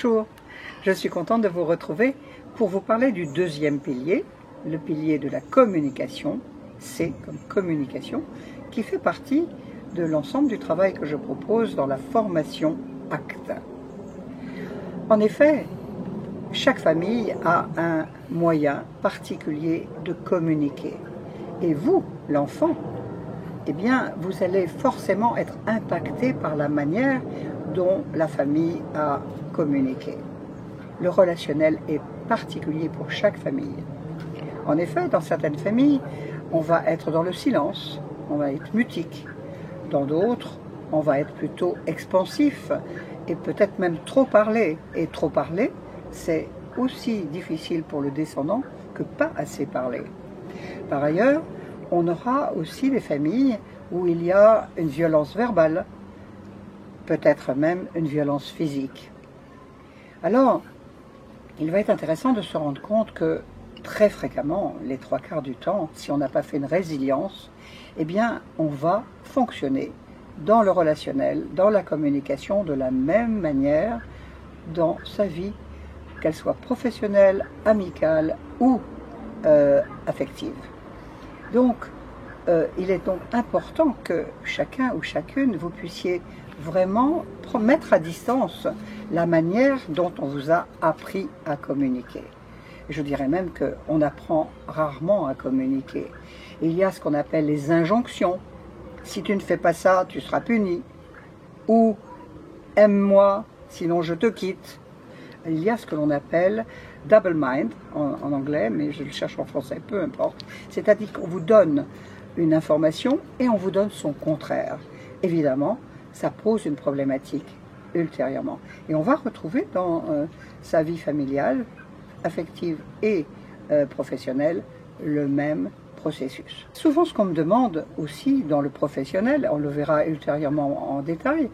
Bonjour, je suis contente de vous retrouver pour vous parler du deuxième pilier, le pilier de la communication, C comme communication, qui fait partie de l'ensemble du travail que je propose dans la formation ACT. En effet, chaque famille a un moyen particulier de communiquer. Et vous, l'enfant, eh bien, vous allez forcément être impacté par la manière dont la famille a communiqué. Le relationnel est particulier pour chaque famille. En effet, dans certaines familles, on va être dans le silence, on va être mutique. Dans d'autres, on va être plutôt expansif et peut-être même trop parler. Et trop parler, c'est aussi difficile pour le descendant que pas assez parler. Par ailleurs, on aura aussi des familles où il y a une violence verbale, peut-être même une violence physique. Alors, il va être intéressant de se rendre compte que très fréquemment, les 3/4 du temps, si on n'a pas fait une résilience, eh bien, on va fonctionner dans le relationnel, dans la communication de la même manière dans sa vie, qu'elle soit professionnelle, amicale ou affective. Donc, il est donc important que chacun ou chacune, vous puissiez vraiment mettre à distance la manière dont on vous a appris à communiquer. Je dirais même qu'on apprend rarement à communiquer. Il y a ce qu'on appelle les injonctions. Si tu ne fais pas ça, tu seras puni. Ou aime-moi, sinon je te quitte. Il y a ce que l'on appelle double mind en anglais, mais je le cherche en français, peu importe. C'est-à-dire qu'on vous donne une information et on vous donne son contraire. Évidemment, ça pose une problématique ultérieurement. Et on va retrouver dans sa vie familiale, affective et professionnelle, le même processus. Souvent, ce qu'on me demande aussi dans le professionnel, on le verra ultérieurement en détail,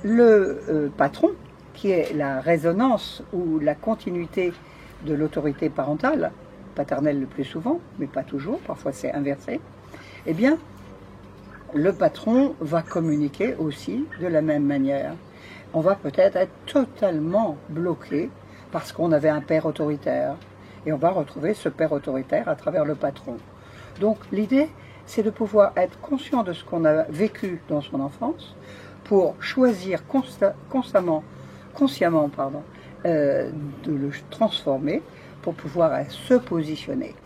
le patron, qui est la résonance ou la continuité de l'autorité parentale, paternelle le plus souvent, mais pas toujours, parfois c'est inversé, eh bien, le patron va communiquer aussi de la même manière. On va peut-être être totalement bloqué parce qu'on avait un père autoritaire. Et on va retrouver ce père autoritaire à travers le patron. Donc l'idée, c'est de pouvoir être conscient de ce qu'on a vécu dans son enfance pour choisir consciemment, de le transformer pour pouvoir se positionner.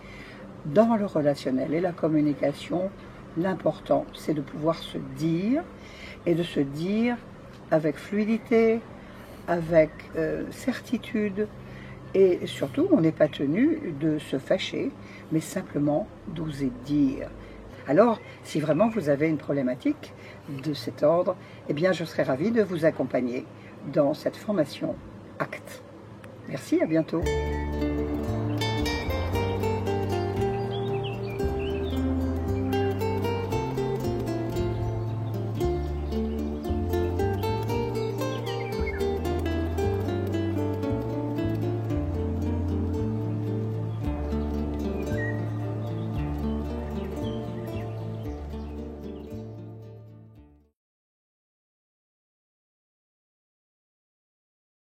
Dans le relationnel et la communication, l'important, c'est de pouvoir se dire et de se dire avec fluidité, avec certitude, et surtout, on n'est pas tenu de se fâcher, mais simplement d'oser dire. Alors, si vraiment vous avez une problématique de cet ordre, eh bien, je serais ravie de vous accompagner dans cette formation ACT. Merci, à bientôt.